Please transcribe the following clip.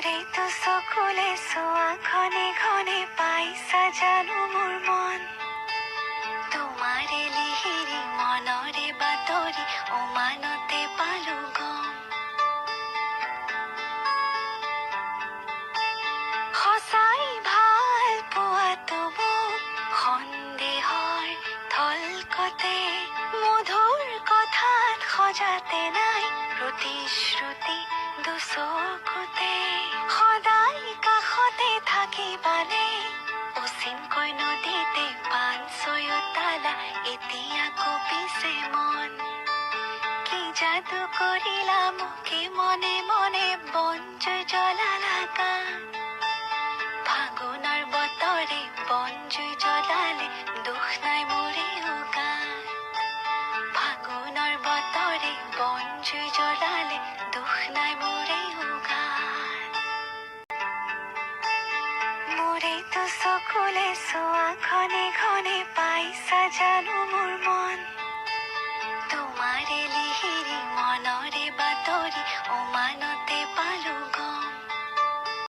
মোৰে তো চকুলে চোৱা ঘনে ঘনে পাই সাজানো মোৰ মন তোমাৰে লিহিৰি মনৰে বাতৰি উমানতে পালো গম সঁচাই ভাল পোৱাটো মোক সন্দেহৰ থলকতে মধুৰ কথাত সজাতে নাই প্ৰতিশ্ৰুতি দুচকুতে সদায় কাষতে থাকিবানে অচিনকৈ নদীতে পান ছয়তালা এতিয়া কঁপিছে মন কি যাদু কৰিলা মোকে মনে মনে বনজুই জ্বলালা গান ফাগুনৰ বতৰে বনজুই জ্বলালে দুখ নাই মোৰে গান ফাগুনৰ বতৰে বনজুই জ্বলালে দুখ নাই মোৰে গান মোৰে তো চকুলে চোৱা ঘনে ঘনে পাই সাজানো